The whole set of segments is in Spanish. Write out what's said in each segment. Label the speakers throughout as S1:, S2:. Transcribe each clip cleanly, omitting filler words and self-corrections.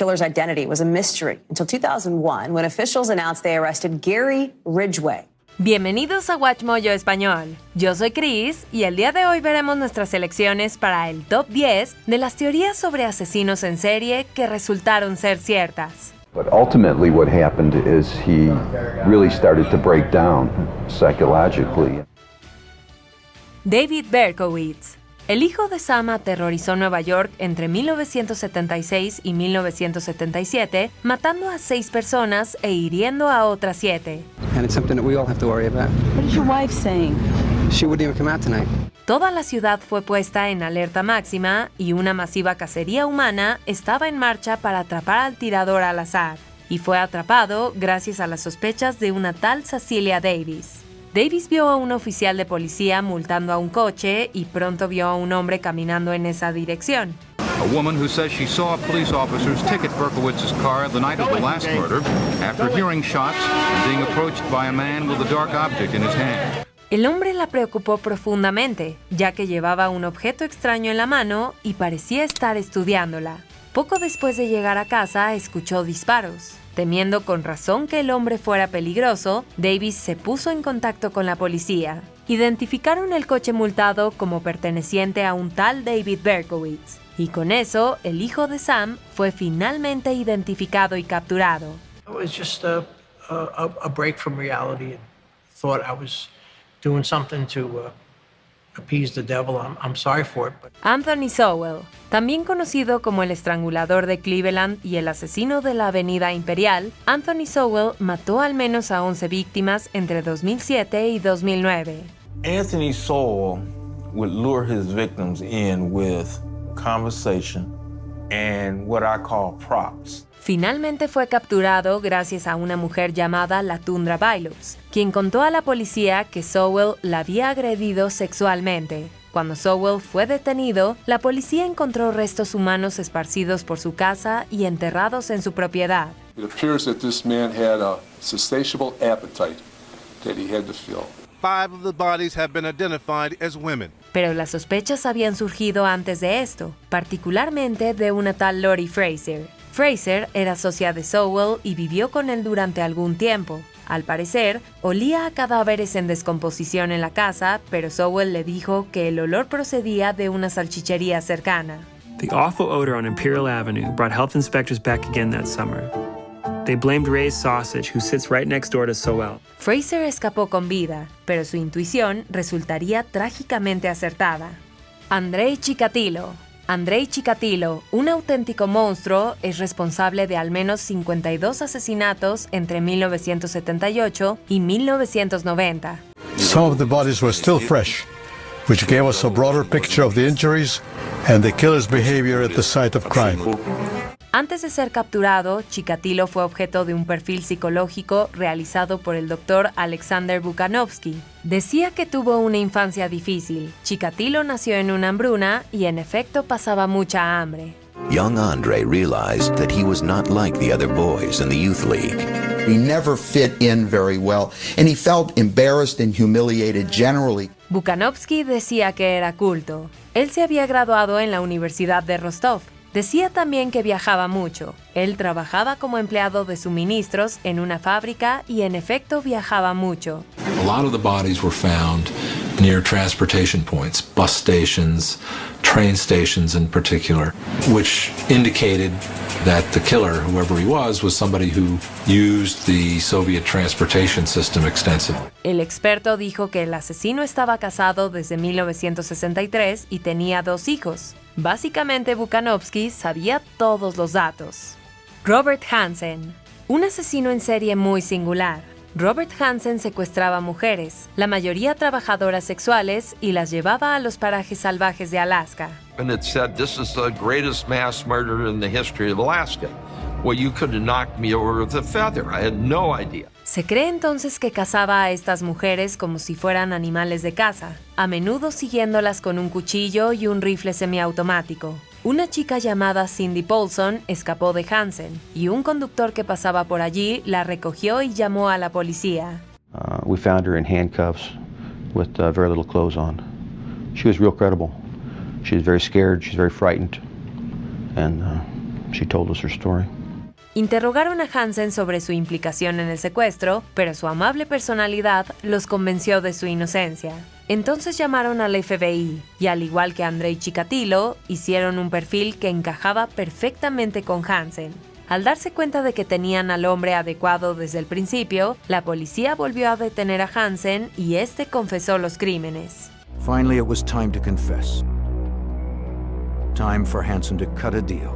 S1: killer's identity was a mystery until 2001 when officials announced they arrested Gary Ridgway.
S2: Bienvenidos a WatchMojo Español. Yo soy Chris y el día de hoy veremos nuestras selecciones para el top 10 de las teorías sobre asesinos en serie que resultaron ser ciertas.
S3: But ultimately what happened is he really started to break down psychologically.
S2: David Berkowitz. El hijo de Sam aterrorizó Nueva York entre 1976 y 1977, matando a 6 personas e hiriendo a otras 7.
S4: And it's something that we all have to worry about.
S5: What is your wife saying?
S4: She wouldn't even come out tonight.
S2: Toda la ciudad fue puesta en alerta máxima y una masiva cacería humana estaba en marcha para atrapar al tirador al azar. Y fue atrapado gracias a las sospechas de una tal Cecilia Davis. Davis vio a un oficial de policía multando a un coche y pronto vio a un hombre caminando en esa dirección.
S6: A woman who says she saw police officers ticket Berkowitz's car the night of the last murder after hearing shots and being approached by a man with a dark object in his hand.
S2: El hombre la preocupó profundamente, ya que llevaba un objeto extraño en la mano y parecía estar estudiándola. Poco después de llegar a casa, escuchó disparos. Temiendo con razón que el hombre fuera peligroso, Davis se puso en contacto con la policía. Identificaron el coche multado como perteneciente a un tal David Berkowitz. Y con eso, el hijo de Sam fue finalmente identificado y capturado.
S7: It was just a break from reality. Thought I was doing something to appease the devil. I'm sorry for it. But...
S2: Anthony Sowell, también conocido como el estrangulador de Cleveland y el asesino de la Avenida Imperial, Anthony Sowell mató al menos a 11 víctimas entre 2007 y 2009.
S8: Anthony Sowell would lure his victims in with conversation and what I call props.
S2: Finalmente fue capturado gracias a una mujer llamada Latundra Billups, quien contó a la policía que Sowell la había agredido sexualmente. Cuando Sowell fue detenido, la policía encontró restos humanos esparcidos por su casa y enterrados en su propiedad.
S9: It appears that this man had a insatiable appetite that he had to fill.
S10: 5 of the bodies have been identified as women.
S2: Pero las sospechas habían surgido antes de esto, particularmente de una tal Lori Fraser. Fraser era socia de Sowell y vivió con él durante algún tiempo. Al parecer, olía a cadáveres en descomposición en la casa, pero Sowell le dijo que el olor procedía de una salchichería cercana.
S11: The awful odor on Imperial Avenue brought health inspectors back again that summer. They blamed Ray's Sausage, who sits right next door to Sowell.
S2: Fraser escapó con vida, pero su intuición resultaría trágicamente acertada. Andrei Chikatilo. Andrei Chikatilo, un auténtico monstruo, es responsable de al menos 52 asesinatos entre 1978 y 1990.
S12: Some of the bodies were still fresh, which gave us a broader picture of the injuries and the killer's behavior at the site of crime.
S2: Antes de ser capturado, Chikatilo fue objeto de un perfil psicológico realizado por el doctor Alexander Bukanovsky. Decía que tuvo una infancia difícil. Chikatilo nació en una hambruna y en efecto pasaba mucha hambre.
S13: Young Andre realized that he was not like the other boys in the youth league.
S14: He never fit in very well, and he felt embarrassed and humiliated generally.
S2: Bukanovsky decía que era culto. Él se había graduado en la Universidad de Rostov. Decía también que viajaba mucho. Él trabajaba como empleado de suministros en una fábrica y en efecto viajaba mucho.
S15: A lot of the bodies were found near transportation points, bus stations, train stations in particular, which indicated that the killer, whoever he was somebody who used the Soviet transportation system extensively.
S2: El experto dijo que el asesino estaba casado desde 1963 y tenía 2 hijos. Básicamente, Bukanovsky sabía todos los datos. Robert Hansen, un asesino en serie muy singular. Robert Hansen secuestraba mujeres, la mayoría trabajadoras sexuales, y las llevaba a los parajes salvajes de Alaska.
S16: And it said, this is the greatest mass murder in the history of Alaska. Well, you could have knocked me over with a feather. I had no idea.
S2: Se cree entonces que cazaba a estas mujeres como si fueran animales de caza, a menudo siguiéndolas con un cuchillo y un rifle semiautomático. Una chica llamada Cindy Paulson escapó de Hansen, y un conductor que pasaba por allí la recogió y llamó a la policía.
S3: We found her in handcuffs with very little clothes on. She was real credible. She was very scared, she was very frightened, and she told us her story.
S2: Interrogaron a Hansen sobre su implicación en el secuestro, pero su amable personalidad los convenció de su inocencia. Entonces llamaron al FBI y, al igual que Andrei Chikatilo, hicieron un perfil que encajaba perfectamente con Hansen. Al darse cuenta de que tenían al hombre adecuado desde el principio, la policía volvió a detener a Hansen y este confesó los crímenes.
S5: Finally, it was time to confess. Time for Hansen to cut a deal.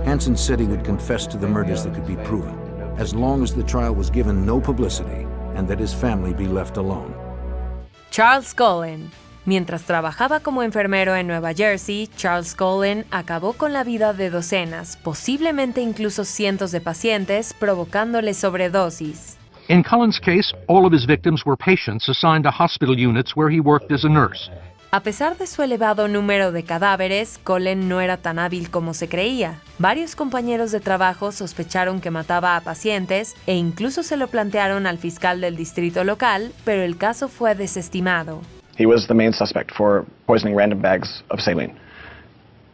S5: Hansen said he would confess to the murders that could be proven, as long as the trial was given no publicity and that his family be left alone.
S2: Charles Cullen. Mientras trabajaba como enfermero en Nueva Jersey, Charles Cullen acabó con la vida de docenas, posiblemente incluso cientos de pacientes, provocándoles sobredosis.
S17: In Cullen's case, all of his victims were patients assigned to hospital units where he worked as a nurse.
S2: A pesar de su elevado número de cadáveres, Cullen no era tan hábil como se creía. Varios compañeros de trabajo sospecharon que mataba a pacientes e incluso se lo plantearon al fiscal del distrito local, pero el caso fue desestimado.
S18: He was the main suspect for poisoning random bags of saline.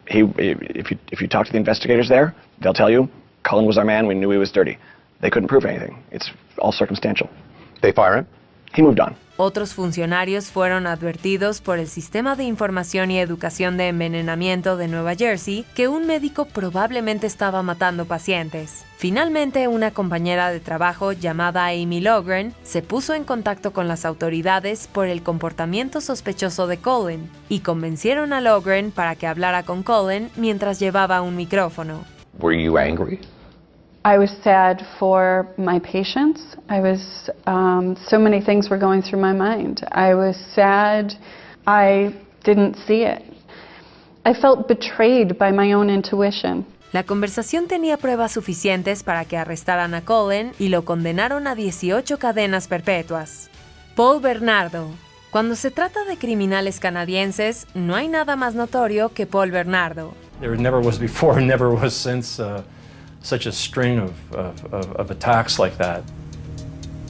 S18: If you talk to the investigators there, they'll tell you, Cullen was our man, we knew he was dirty. They couldn't prove anything. It's all circumstantial. They fire him. He moved on.
S2: Otros funcionarios fueron advertidos por el Sistema de Información y Educación de Envenenamiento de Nueva Jersey que un médico probablemente estaba matando pacientes. Finalmente, una compañera de trabajo llamada Amy Logren se puso en contacto con las autoridades por el comportamiento sospechoso de Cullen y convencieron a Logren para que hablara con Cullen mientras llevaba un micrófono.
S19: Were you angry?
S20: I was sad for my patients. I was, so many things were going through my mind. I was sad. I didn't see it. I felt betrayed by my own intuition.
S2: La conversación tenía pruebas suficientes para que arrestaran a Cullen y lo condenaron a 18 cadenas perpetuas. Paul Bernardo. Cuando se trata de criminales canadienses, no hay nada más notorio que Paul Bernardo.
S21: There never was before, never was since such a string of attacks like that.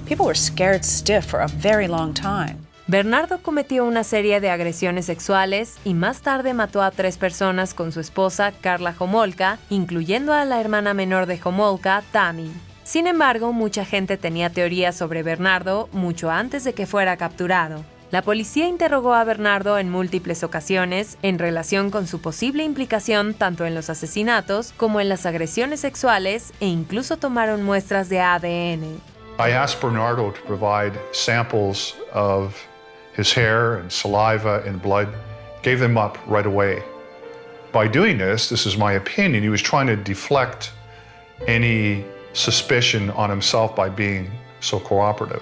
S22: People were scared stiff for a very long time.
S2: Bernardo cometió una serie de agresiones sexuales y más tarde mató a 3 personas con su esposa Karla Homolka, incluyendo a la hermana menor de Homolka, Tammy. Sin embargo, mucha gente tenía teorías sobre Bernardo mucho antes de que fuera capturado. La policía interrogó a Bernardo en múltiples ocasiones en relación con su posible implicación tanto en los asesinatos como en las agresiones sexuales e incluso tomaron muestras de ADN.
S23: I asked Bernardo to provide samples of his hair and saliva and blood, gave them up right away. By doing this is my opinion, he was trying to deflect any suspicion on himself by being so cooperative.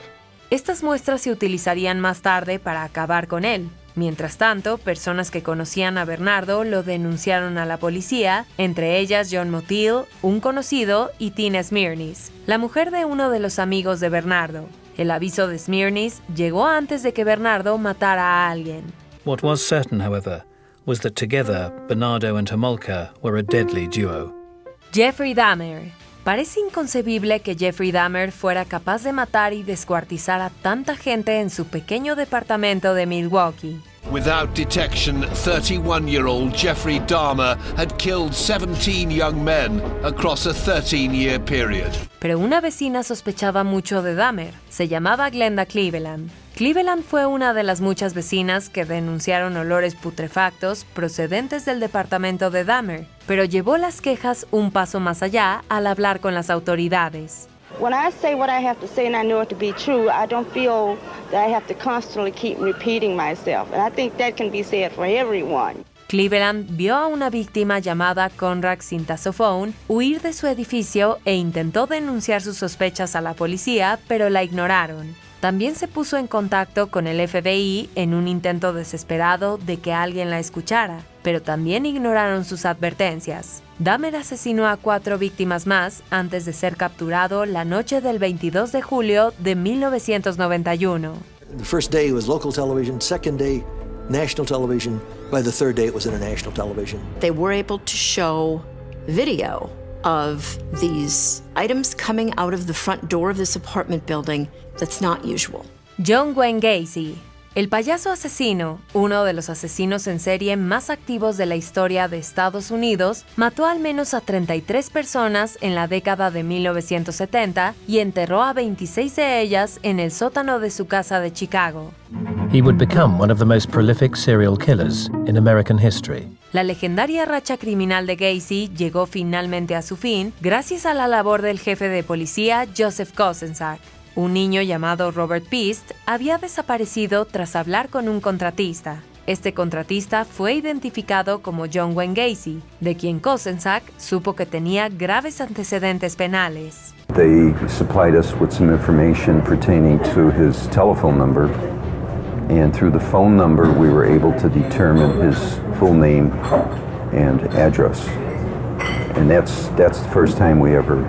S2: Estas muestras se utilizarían más tarde para acabar con él. Mientras tanto, personas que conocían a Bernardo lo denunciaron a la policía, entre ellas John Motil, un conocido, y Tina Smiernis, la mujer de uno de los amigos de Bernardo. El aviso de Smiernis llegó antes de que Bernardo matara a alguien.
S24: What was certain, however, was that together Bernardo and Homolka were a deadly duo.
S2: Jeffrey Dahmer. Parece inconcebible que Jeffrey Dahmer fuera capaz de matar y descuartizar a tanta gente en su pequeño departamento de Milwaukee.
S25: Without detection, 31-year-old Jeffrey Dahmer had killed 17 young men across a 13-year period.
S2: Pero una vecina sospechaba mucho de Dahmer. Se llamaba Glenda Cleveland. Cleveland fue una de las muchas vecinas que denunciaron olores putrefactos procedentes del departamento de Dahmer, pero llevó las quejas un paso más allá al hablar con las autoridades.
S26: When I say what I have to say and I know it to be true, I don't feel that I have to constantly keep repeating myself. And I think that can be said for everyone.
S2: Cleveland vio a una víctima llamada Conrad Sintasofone huir de su edificio e intentó denunciar sus sospechas a la policía, pero la ignoraron. También se puso en contacto con el FBI en un intento desesperado de que alguien la escuchara, pero también ignoraron sus advertencias. Dahmer asesinó a 4 víctimas más antes de ser capturado la noche del 22 de julio de 1991.
S27: The first day was local television, second day national television, by the third day it was international television.
S22: They were able to show video of these items coming out of the front door of this apartment building that's not usual.
S2: John Wayne Gacy. El payaso asesino, uno de los asesinos en serie más activos de la historia de Estados Unidos, mató al menos a 33 personas en la década de 1970 y enterró a 26 de ellas en el sótano de su casa de Chicago.
S24: He would become one of the most prolific serial killers in American history.
S2: La legendaria racha criminal de Gacy llegó finalmente a su fin gracias a la labor del jefe de policía Joseph Kosenczak. Un niño llamado Robert Pist había desaparecido tras hablar con un contratista. Este contratista fue identificado como John Wayne Gacy, de quien Kosenczak supo que tenía graves antecedentes penales.
S3: They supplied us with some information pertaining to his telephone number, and through the phone number we were able to determine his full name and address. And that's the first time we ever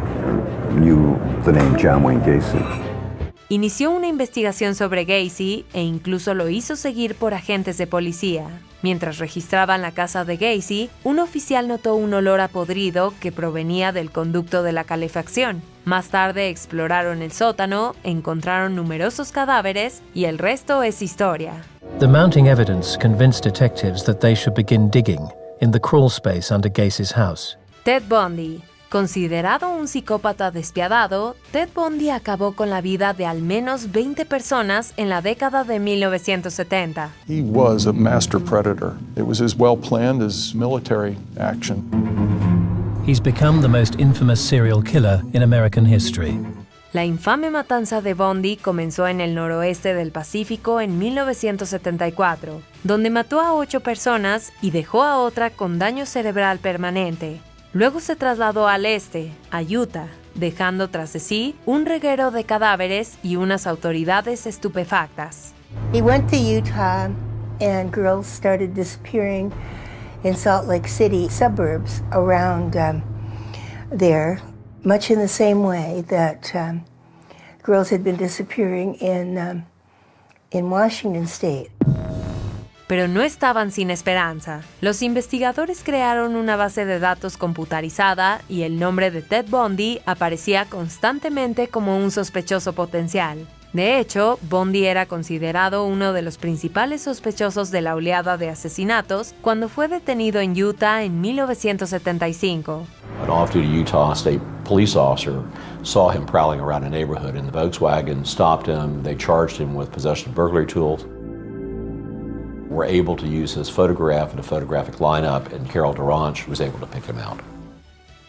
S3: knew the name John Wayne Gacy.
S2: Inició una investigación sobre Gacy e incluso lo hizo seguir por agentes de policía. Mientras registraban la casa de Gacy, un oficial notó un olor a podrido que provenía del conducto de la calefacción. Más tarde exploraron el sótano, encontraron numerosos cadáveres y el resto es historia.
S24: The mounting evidence convinced detectives that they should begin digging in the crawl space under Gacy's house.
S2: Ted Bundy. Considerado un psicópata despiadado, Ted Bundy acabó con la vida de al menos 20 personas en la década de 1970.
S1: He was a master predator. It was as well planned as military action.
S24: He's become the most infamous serial killer in American history.
S2: La infame matanza de Bundy comenzó en el noroeste del Pacífico en 1974, donde mató a 8 personas y dejó a otra con daño cerebral permanente. Luego se trasladó al este, a Utah, dejando tras de sí un reguero de cadáveres y unas autoridades estupefactas.
S4: He went to Utah and girls started disappearing in Salt Lake City suburbs around there, much in the same way that girls had been disappearing in Washington State.
S2: Pero no estaban sin esperanza. Los investigadores crearon una base de datos computarizada y el nombre de Ted Bundy aparecía constantemente como un sospechoso potencial. De hecho, Bundy era considerado uno de los principales sospechosos de la oleada de asesinatos cuando fue detenido en Utah en 1975.
S6: An off-duty Utah State police officer saw him prowling around a neighborhood in the Volkswagen, stopped him, they charged him with possession of burglary tools. Were able to use his photograph in a photographic lineup, and Carol Duranch was able to pick him out.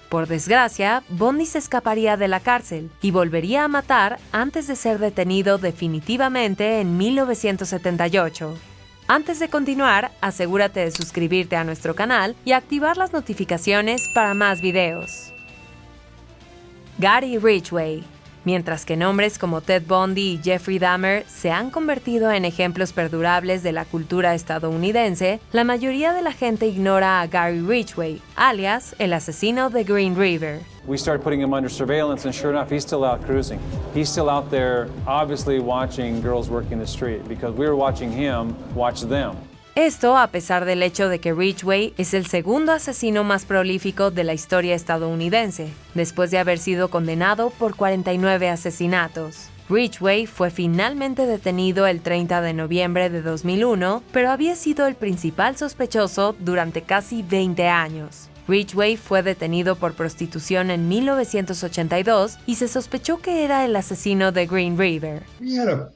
S2: Por desgracia, Bundy se escaparía de la cárcel y volvería a matar antes de ser detenido definitivamente en 1978. Antes de continuar, asegúrate de suscribirte a nuestro canal y activar las notificaciones para más videos. Gary Ridgway. Mientras que nombres como Ted Bundy y Jeffrey Dahmer se han convertido en ejemplos perdurables de la cultura estadounidense, la mayoría de la gente ignora a Gary Ridgway, alias el asesino de Green River.
S7: We started putting him under surveillance, and sure enough, he's still out cruising. He's still out there, obviously watching girls working the street, because we were watching him watch them.
S2: Esto a pesar del hecho de que Ridgway es el segundo asesino más prolífico de la historia estadounidense, después de haber sido condenado por 49 asesinatos. Ridgway fue finalmente detenido el 30 de noviembre de 2001, pero había sido el principal sospechoso durante casi 20 años. Ridgway fue detenido por prostitución en 1982 y se sospechó que era el asesino de Green River.
S8: We had a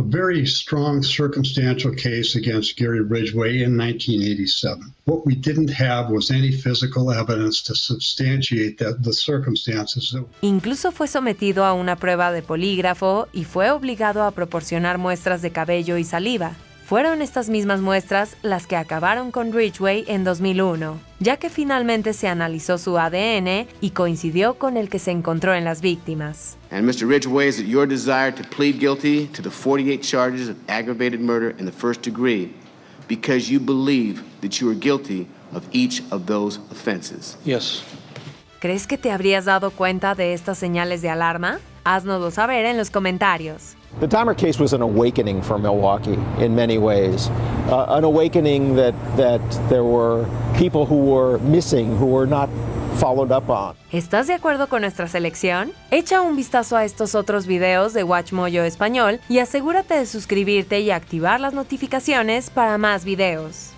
S8: very strong circumstantial case against Gary Ridgway in 1987. What we didn't have was any physical evidence to substantiate the circumstances.
S2: Incluso fue sometido a una prueba de polígrafo y fue obligado a proporcionar muestras de cabello y saliva. Fueron estas mismas muestras las que acabaron con Ridgway en 2001, ya que finalmente se analizó su ADN y coincidió con el que se encontró en las víctimas.
S9: And Mr. Ridgway, is it your desire to plead guilty to the 48 charges of aggravated murder in the first degree because you believe that you are guilty of each of those offenses?
S7: Yes.
S2: ¿Crees que te habrías dado cuenta de estas señales de alarma? Haznoslo saber en los comentarios.
S19: The Dahmer case was an awakening for Milwaukee in many ways. An awakening that there were people who were missing, who were not followed up on.
S2: ¿Estás de acuerdo con nuestra selección? Echa un vistazo a estos otros videos de WatchMojo Español y asegúrate de suscribirte y activar las notificaciones para más videos.